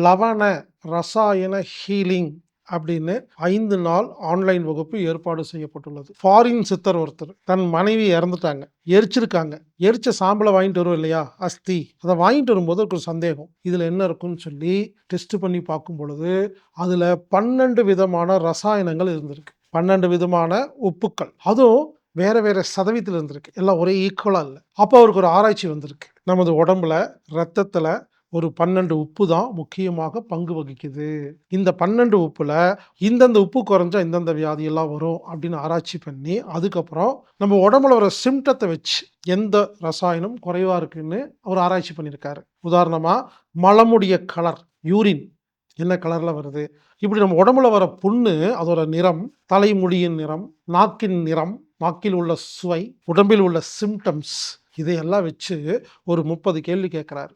லவண ரசாயன ஹீலிங் அப்படின்னு 5 நாள் ஆன்லைன் வகுப்பு ஏற்பாடு செய்யப்பட்டுள்ளது. ஃபாரின் சித்தர் ஒருத்தர் தன் மனைவி இறந்துட்டாங்க, எரிச்சிருக்காங்க. எரிச்ச சாம்பலை வாங்கிட்டு வரும் இல்லையா, அஸ்தி, அதை வாங்கிட்டு வரும்போது ஒரு சந்தேகம், இதில் என்ன இருக்குன்னு சொல்லி டெஸ்ட் பண்ணி பார்க்கும் பொழுது அதில் 12 விதமான ரசாயனங்கள் இருந்திருக்கு, 12 விதமான உப்புக்கள், அதுவும் வேற வேற சதவீதத்தில் இருந்திருக்கு, எல்லாம் ஒரே ஈக்குவலா இல்லை. அப்போ அவருக்கு ஒரு ஆராய்ச்சி வந்திருக்கு, நமது உடம்புல ரத்தத்தில் ஒரு 12 உப்பு தான் முக்கியமாக பங்கு வகிக்குது. இந்த 12 உப்புல இந்தந்த உப்பு குறைஞ்சா இந்தந்த வியாதியெல்லாம் வரும் அப்படின்னு ஆராய்ச்சி பண்ணி, அதுக்கப்புறம் நம்ம உடம்புல வர சிம்டத்தை வச்சு எந்த ரசாயனம் குறைவா இருக்குன்னு அவர் ஆராய்ச்சி பண்ணியிருக்காரு. உதாரணமா மலமுடைய கலர், யூரின் என்ன கலர்ல வருது, இப்படி நம்ம உடம்புல வர புண்ணு, அதோட நிறம், தலைமுடியின் நிறம், நாக்கின் நிறம், நாக்கில் உள்ள சுவை, உடம்பில் உள்ள சிம்டம்ஸ், இதையெல்லாம் வச்சு ஒரு 30 கேள்வி கேட்கிறாரு.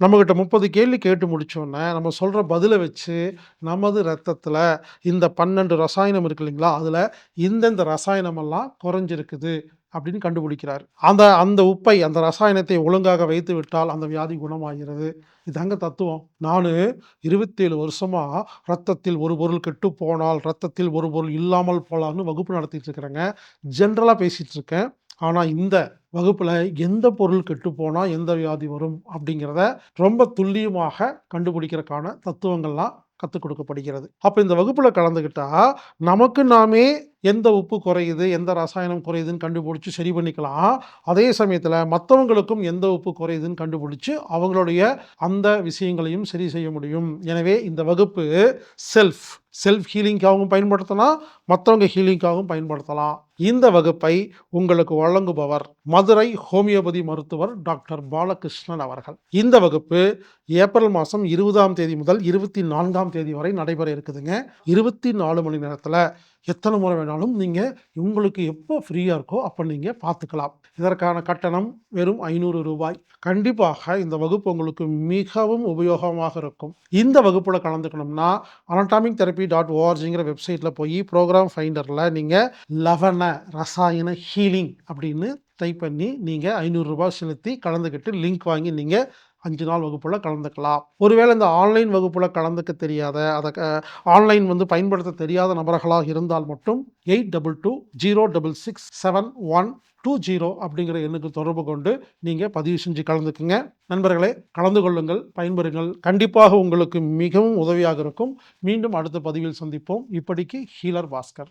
நம்மகிட்ட 30 கேள்வி கேட்டு முடிச்சோன்னே, நம்ம சொல்ற பதில வச்சு, நமது ரத்தத்துல இந்த 12 ரசாயனம் இருக்கு இல்லைங்களா, அதுல இந்தந்த ரசாயனமெல்லாம் குறைஞ்சிருக்குது அப்படின்னு கண்டுபிடிக்கிறாரு. அந்த அந்த உப்பை, அந்த ரசாயனத்தை ஒழுங்காக வைத்து விட்டால் அந்த வியாதி குணமாகிறது. இதாங்க தத்துவம். நானு 27 வருஷமா ரத்தத்தில் ஒரு பொருள் கெட்டு போனால், ரத்தத்தில் ஒரு பொருள் இல்லாமல் போலாம்னு வகுப்பு நடத்திட்டு இருக்கிறேங்க. ஜென்ரலா பேசிட்டு இருக்கேன். ஆனா இந்த வகுப்புல எந்த பொருள் கெட்டு போனா எந்த வியாதி வரும் அப்படிங்கிறத ரொம்ப துல்லியமாக கண்டுபிடிக்கிறதுக்கான தத்துவங்கள்லாம் கத்துக் கொடுக்கப்படுகிறது. அப்ப இந்த வகுப்புல கலந்துக்கிட்டா நமக்கு நாமே எந்த உப்பு குறையுது, எந்த ரசாயனம் குறையுதுன்னு கண்டுபிடிச்சு சரி பண்ணிக்கலாம். அதே சமயத்துல மத்தவங்களுக்கும் எந்த உப்பு குறையுதுன்னு கண்டுபிடிச்சு அவங்களுடைய அந்த விஷயங்களையும் சரி செய்ய முடியும். எனவே இந்த வகுப்பு செல்ஃப் ஹீலிங்காகவும் பயன்படுத்தலாம், மற்றவங்க ஹீலிங்காகவும் பயன்படுத்தலாம். இந்த வகுப்பை உங்களுக்கு வழங்குபவர் மதுரை ஹோமியோபதி மருத்துவர் டாக்டர் பாலகிருஷ்ணன் அவர்கள். இந்த வகுப்பு ஏப்ரல் மாதம் 20ஆம் தேதி முதல் 24ஆம் தேதி வரை நடைபெற இருக்குதுங்க. 24 மணி நேரத்தில் எத்தனை முறை வேணாலும் நீங்கள் உங்களுக்கு எப்போ ஃப்ரீயாக இருக்கோ அப்போ நீங்கள் பார்த்துக்கலாம். இதற்கான கட்டணம் வெறும் 500 ரூபாய். கண்டிப்பாக இந்த வகுப்பு உங்களுக்கு மிகவும் உபயோகமாக இருக்கும். இந்த வகுப்பில் கலந்துக்கணும்னா anatomic-therapy.orgங்கிற வெப்சைட்டில் போய் ப்ரோக்ராம் ஃபைண்டரில் நீங்கள் லவண ரசாயன ஹீலிங் அப்படின்னு டைப் பண்ணி நீங்கள் 500 ரூபாய் செலுத்தி கலந்துக்கிட்டு லிங்க் வாங்கி நீங்கள் 5 நாள் வகுப்புல கலந்துக்கலாம். ஒருவேளை இந்த ஆன்லைன் வகுப்புல கலந்துக்க தெரியாத, அதை ஆன்லைன் பயன்படுத்த தெரியாத நபர்களாக இருந்தால் மட்டும் 8220667120 அப்படிங்கிற எண்ணுக்கு தொடர்பு கொண்டு நீங்கள் பதிவு செஞ்சு கலந்துக்குங்க. நண்பர்களே, கலந்து கொள்ளுங்கள், பயன்பெறுங்கள். கண்டிப்பாக உங்களுக்கு மிகவும் உதவியாக இருக்கும். மீண்டும் அடுத்த பதிவில் சந்திப்போம். இப்படிக்கு ஹீலர் பாஸ்கர்.